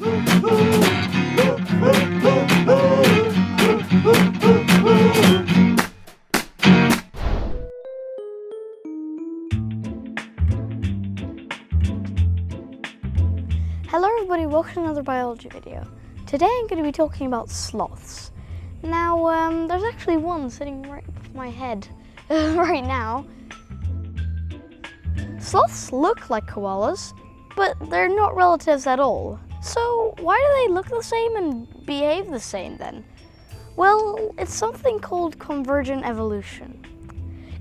Hello everybody, welcome to another biology video. Today I'm going to be talking about sloths. Now, there's actually one sitting right above my head right now. Sloths look like koalas, but they're not relatives at all. So why do they look the same and behave the same then? Well, it's something called convergent evolution.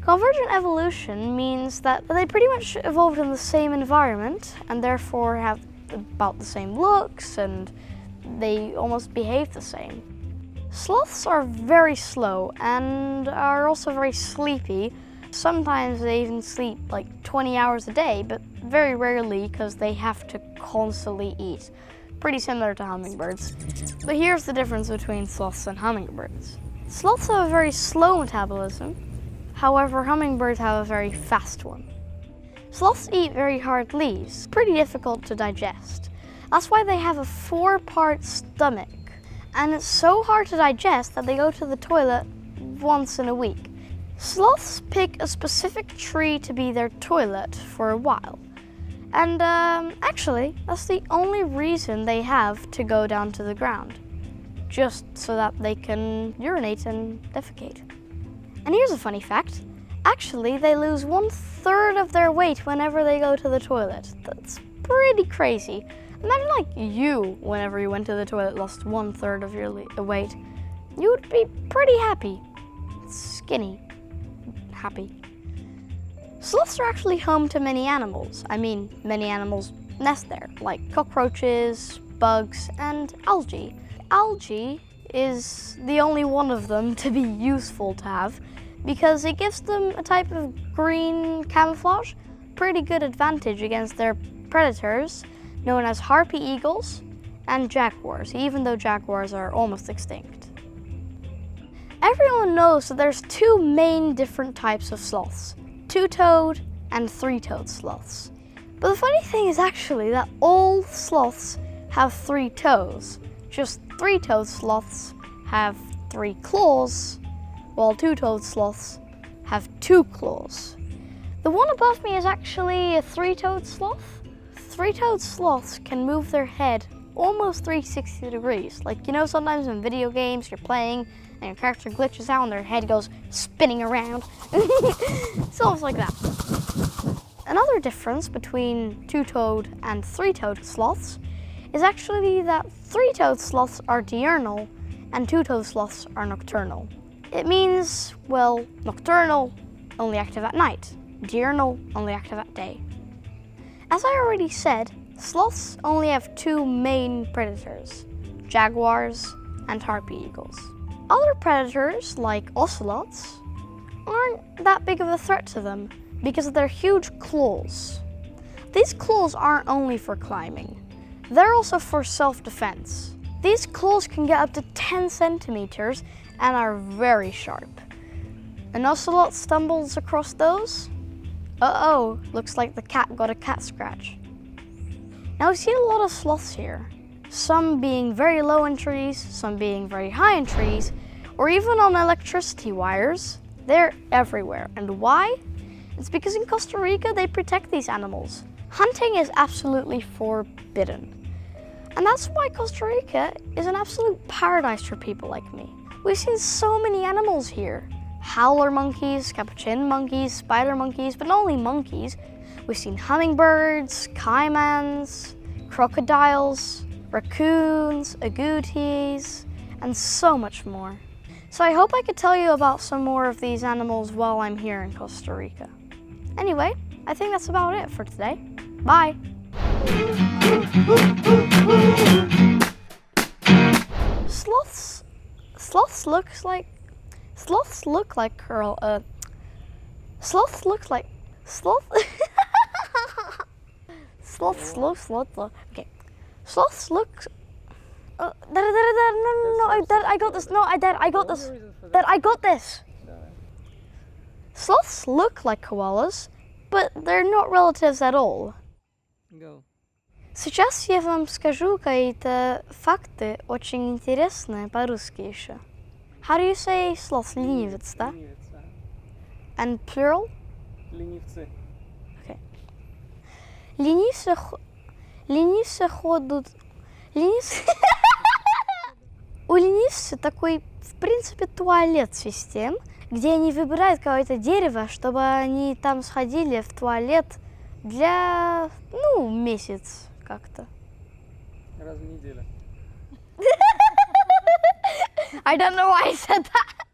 Convergent evolution means that they pretty much evolved in the same environment and therefore have about the same looks and they almost behave the same. Sloths are very slow and are also very sleepy. Sometimes they even sleep like 20 hours a day, but very rarely because they have to constantly eat. Pretty similar to hummingbirds. But here's the difference between sloths and hummingbirds. Sloths have a very slow metabolism, however hummingbirds have a very fast one. Sloths eat very hard leaves, pretty difficult to digest. That's why they have a 4-part stomach. And it's so hard to digest that they go to the toilet once in a week. Sloths pick a specific tree to be their toilet for a while. And actually, that's the only reason they have to go down to the ground. Just so that they can urinate and defecate. And here's a funny fact. Actually, they lose 1/3 of their weight whenever they go to the toilet. That's pretty crazy. Imagine like you, whenever you went to the toilet, lost 1/3 of your weight. You would be pretty happy. Skinny. Happy. Sloths are actually home to many animals. I mean, many animals nest there, like cockroaches, bugs, and algae. Algae is the only one of them to be useful to have, because it gives them a type of green camouflage, pretty good advantage against their predators, known as harpy eagles and jaguars, even though jaguars are almost extinct. Everyone knows that there's 2 main different types of sloths, 2-toed and 3-toed sloths. But the funny thing is actually that all sloths have 3 toes, just 3-toed sloths have 3 claws, while 2-toed sloths have 2 claws. The one above me is actually a 3-toed sloth. 3-toed sloths can move their head almost 360 degrees. Like, you know, sometimes in video games you're playing and your character glitches out and their head goes spinning around. It's almost like that. Another difference between 2-toed and 3-toed sloths is actually that 3-toed sloths are diurnal and 2-toed sloths are nocturnal. It means, well, nocturnal, only active at night. Diurnal, only active at day. As I already said, sloths only have 2 main predators, jaguars and harpy eagles. Other predators, like ocelots, aren't that big of a threat to them because of their huge claws. These claws aren't only for climbing, they're also for self-defense. These claws can get up to 10 centimeters and are very sharp. An ocelot stumbles across those. Uh-oh, looks like the cat got a cat scratch. Now we've seen a lot of sloths here, some being very low in trees, some being very high in trees, or even on electricity wires. They're everywhere. And why? It's because in Costa Rica they protect these animals. Hunting is absolutely forbidden. And that's why Costa Rica is an absolute paradise for people like me. We've seen so many animals here. Howler monkeys, capuchin monkeys, spider monkeys, but not only monkeys. We've seen hummingbirds, caimans, crocodiles, raccoons, agoutis, and so much more. So I hope I could tell you about some more of these animals while I'm here in Costa Rica. Anyway, I think that's about it for today. Bye! Sloths looks like sloth. Okay. Sloths look. I got this. No, I got this. I got this. Sloths look like koalas, but they're not relatives at all. Go. Сейчас я вам скажу какие-то факты очень интересные по-русски еще. How do you say sloth? Ленивец, да? Ленивец, ага. And plural? Ленивцы. Ленивцы ходят... У ленивцев такой, в принципе, туалет-систем, где они выбирают какое-то дерево, чтобы они там сходили в туалет для, месяц как-то. Раз в неделю. I don't know why I said that.